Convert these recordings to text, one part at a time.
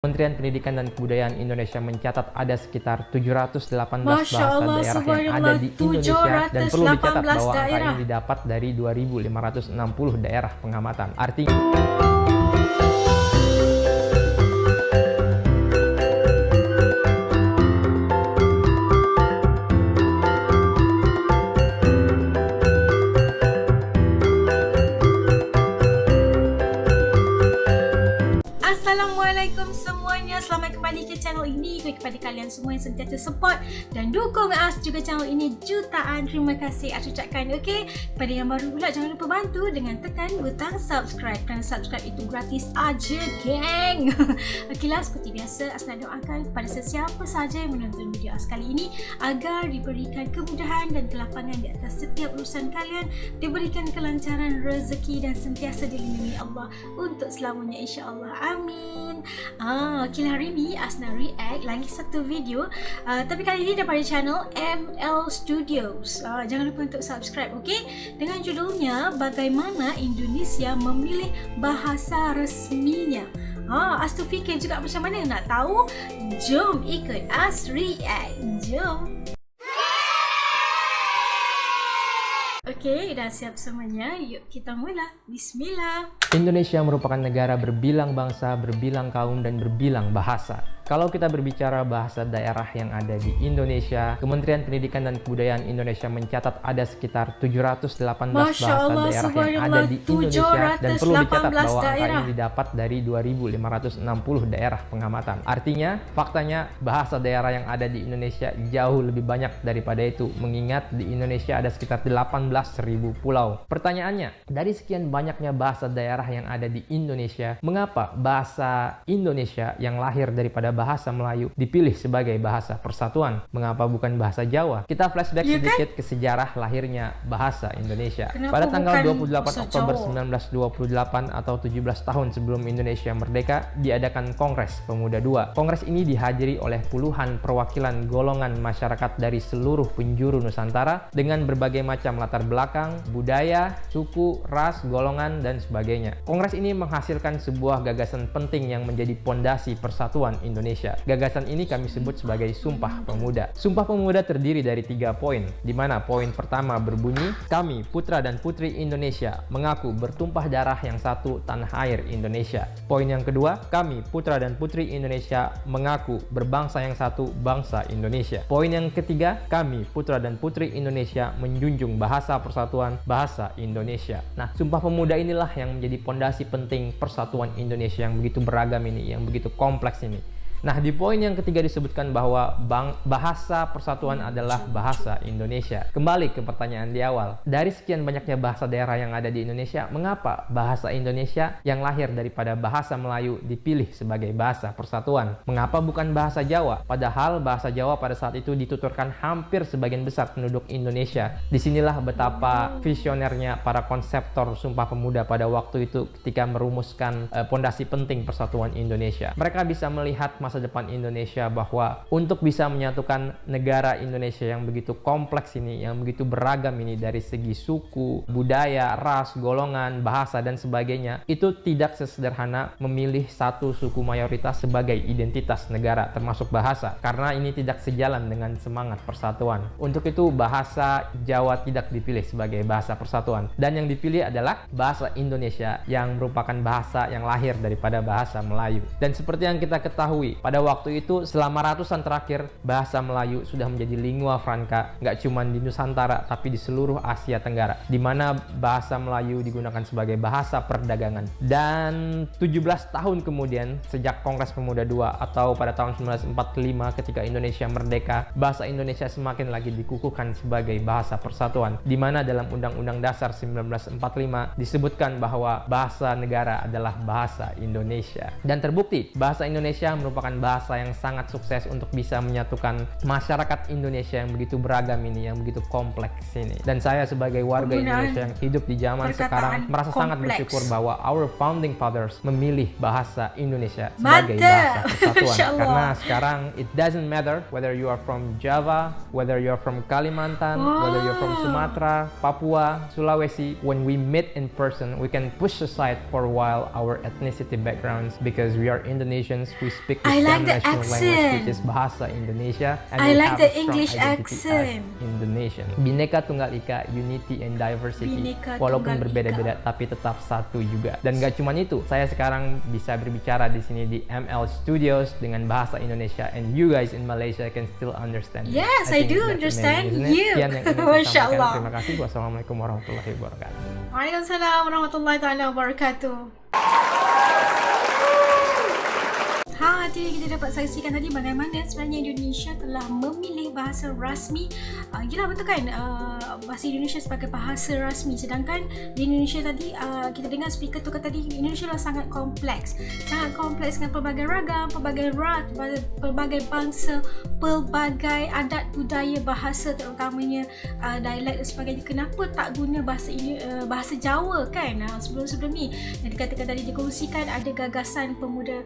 Kementerian Pendidikan dan Kebudayaan Indonesia mencatat ada sekitar 718 bahasa daerah yang ada di Indonesia, dan perlu dicatat bahwa angka ini didapat dari 2.560 daerah pengamatan. Artinya Assalamualaikum semuanya, selamat kembali ke channel ini. Kepada kalian semua yang sentiasa support dan dukung As juga channel ini, jutaan terima kasih As ucapkan. Okey, kepada yang baru pula jangan lupa bantu dengan tekan butang subscribe, kerana subscribe itu gratis aja, geng. Okeylah, seperti biasa As nak doakan kepada sesiapa sahaja yang menonton video As kali ini agar diberikan kemudahan dan kelapangan di atas setiap urusan kalian, diberikan kelancaran rezeki dan sentiasa dilindungi Allah untuk selamanya, insya-Allah. Amin. Okeylah, hari ni As nak react lagi satu video, tapi kali ini daripada channel ML Studios. Jangan lupa untuk subscribe, okey? Dengan judulnya Bagaimana Indonesia Memilih Bahasa Resminya. As tu fikir juga macam mana nak tahu? Jom ikut As react. Jom. Okey, dah siap semuanya. Yuk kita mula. Bismillah. Indonesia merupakan negara berbilang bangsa, berbilang kaum, dan berbilang bahasa. Kalau kita berbicara bahasa daerah yang ada di Indonesia, Kementerian Pendidikan dan Kebudayaan Indonesia mencatat ada sekitar 718 bahasa daerah yang ada di Indonesia, dan perlu dicatat bahwa angka ini didapat dari 2.560 daerah pengamatan. Artinya, faktanya bahasa daerah yang ada di Indonesia jauh lebih banyak daripada itu, mengingat di Indonesia ada sekitar 18.000 pulau. Pertanyaannya, dari sekian banyaknya bahasa daerah yang ada di Indonesia, mengapa bahasa Indonesia yang lahir daripada bahasa Melayu dipilih sebagai bahasa persatuan? Mengapa bukan bahasa Jawa? Kita flashback sedikit ke sejarah lahirnya bahasa Indonesia. Pada tanggal 28 Oktober 1928 atau 17 tahun sebelum Indonesia merdeka, diadakan Kongres Pemuda II. Kongres ini dihadiri oleh puluhan perwakilan golongan masyarakat dari seluruh penjuru Nusantara dengan berbagai macam latar belakang, budaya, suku, ras, golongan, dan sebagainya. Kongres ini menghasilkan sebuah gagasan penting yang menjadi pondasi persatuan Indonesia. Gagasan ini kami sebut sebagai Sumpah Pemuda. Sumpah Pemuda terdiri dari 3 poin, di mana poin pertama berbunyi, kami putra dan putri Indonesia mengaku bertumpah darah yang satu tanah air Indonesia. Poin yang kedua, kami putra dan putri Indonesia mengaku berbangsa yang satu bangsa Indonesia. Poin yang ketiga, kami putra dan putri Indonesia menjunjung bahasa persatuan bahasa Indonesia. Nah, Sumpah Pemuda inilah yang menjadi pondasi penting persatuan Indonesia yang begitu beragam ini, yang begitu kompleks ini. Nah, di poin yang ketiga disebutkan bahwa bahasa persatuan adalah bahasa Indonesia. Kembali ke pertanyaan di awal. Dari sekian banyaknya bahasa daerah yang ada di Indonesia, mengapa bahasa Indonesia yang lahir daripada bahasa Melayu dipilih sebagai bahasa persatuan? Mengapa bukan bahasa Jawa? Padahal bahasa Jawa pada saat itu dituturkan hampir sebagian besar penduduk Indonesia. Disinilah betapa visionernya para konseptor Sumpah Pemuda pada waktu itu ketika merumuskan pondasi penting persatuan Indonesia. Mereka bisa melihat masa depan Indonesia bahwa untuk bisa menyatukan negara Indonesia yang begitu kompleks ini, yang begitu beragam ini dari segi suku, budaya, ras, golongan, bahasa, dan sebagainya, itu tidak sesederhana memilih satu suku mayoritas sebagai identitas negara, termasuk bahasa, karena ini tidak sejalan dengan semangat persatuan. Untuk itu bahasa Jawa tidak dipilih sebagai bahasa persatuan, dan yang dipilih adalah bahasa Indonesia yang merupakan bahasa yang lahir daripada bahasa Melayu. Dan seperti yang kita ketahui, pada waktu itu selama ratusan terakhir bahasa Melayu sudah menjadi lingua franca, nggak cuma di Nusantara tapi di seluruh Asia Tenggara, di mana bahasa Melayu digunakan sebagai bahasa perdagangan. Dan 17 tahun kemudian sejak Kongres Pemuda II atau pada tahun 1945 ketika Indonesia merdeka, bahasa Indonesia semakin lagi dikukuhkan sebagai bahasa persatuan, di mana dalam Undang-Undang Dasar 1945 disebutkan bahwa bahasa negara adalah bahasa Indonesia. Dan terbukti bahasa Indonesia merupakan merupakan bahasa yang sangat sukses untuk bisa menyatukan masyarakat Indonesia yang begitu beragam ini, yang begitu kompleks ini. Dan saya sebagai warga Indonesia yang hidup di zaman sekarang merasa sangat bersyukur bahwa our founding fathers memilih bahasa Indonesia sebagai bahasa persatuan. Karena sekarang it doesn't matter whether you are from Java, whether you are from Kalimantan, whether you're from Sumatera, Papua, Sulawesi. When we meet in person, we can push aside for a while our ethnicity backgrounds because we are Indonesians. We speak the same national language, which is bahasa Indonesia, and we have a strong English identity accent. as Indonesian. Bhinneka Tunggal Ika, unity and diversity. Walaupun berbeda-beda, tapi tetap satu juga. Dan gak cuma itu, saya sekarang bisa berbicara di sini di ML Studios dengan bahasa Indonesia, and you guys in Malaysia can still understand. Yes, I do understand you. Masya Allah. Terima kasih. Wassalamualaikum warahmatullahi wabarakatuh. Waalaikumsalam warahmatullahi wabarakatuh. Jadi kita dapat saksikan tadi bagaimana sebenarnya Indonesia telah memilih bahasa rasmi. Gila betul kan, bahasa Indonesia sebagai bahasa rasmi. Sedangkan di Indonesia tadi kita dengar speaker tu kata tadi Indonesia adalah sangat kompleks dengan pelbagai ragam, pelbagai ras, pelbagai bangsa, pelbagai adat budaya, bahasa terutamanya dialek dan sebagainya. Kenapa tak guna bahasa Jawa kan sebelum ni? Yang dikatakan tadi dikongsikan ada gagasan pemuda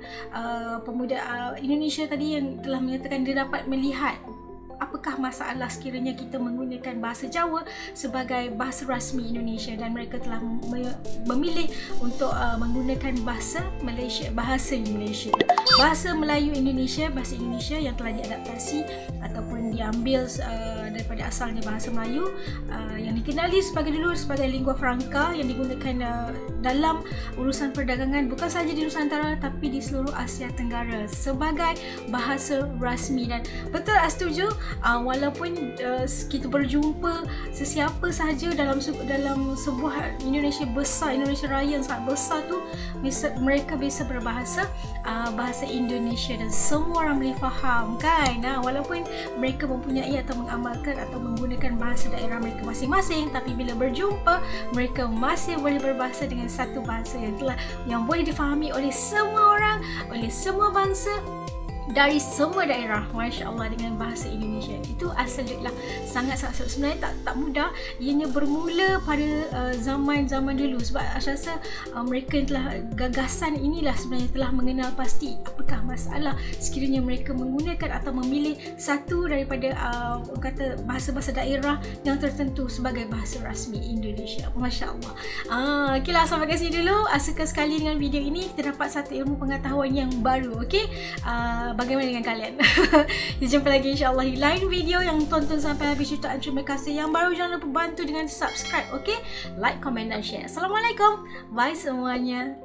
Indonesia tadi yang telah menyatakan dia dapat melihat apakah masalah sekiranya kita menggunakan bahasa Jawa sebagai bahasa rasmi Indonesia, dan mereka telah memilih untuk menggunakan bahasa Melayu Indonesia, bahasa Indonesia yang telah diadaptasi ataupun diambil daripada asalnya bahasa Melayu yang dikenali dulu sebagai lingua franca yang digunakan dalam urusan perdagangan bukan sahaja di Nusantara tapi di seluruh Asia Tenggara sebagai bahasa rasmi. Dan betul, setuju, walaupun kita berjumpa sesiapa sahaja dalam sebuah Indonesia besar, Indonesia Raya yang sangat besar tu, mereka bisa berbahasa bahasa Indonesia dan semua orang boleh faham kan. Walaupun mereka mempunyai atau mengamalkan atau menggunakan bahasa daerah mereka masing-masing, tapi bila berjumpa mereka masih boleh berbahasa dengan satu bahasa yang boleh difahami oleh semua orang, oleh semua bangsa dari semua daerah. Masya Allah, dengan bahasa Indonesia itu absolutely sangat sebenarnya tak mudah. Ianya bermula pada zaman dulu, sebab saya rasa mereka yang telah gagasan inilah sebenarnya telah mengenal pasti apakah masalah sekiranya mereka menggunakan atau memilih satu daripada kata bahasa-bahasa daerah yang tertentu sebagai bahasa rasmi Indonesia. Masya Allah. Okeylah, sampai kat sini dulu. Suka sekali dengan video ini, kita dapat satu ilmu pengetahuan yang baru. Okey, bagaimana dengan kalian? Kita jumpa lagi insyaAllah di lain video. Yang tonton sampai habis, jutaan terima kasih. Yang baru jangan lupa bantu dengan subscribe, okay? Like, comment dan share. Assalamualaikum. Bye semuanya.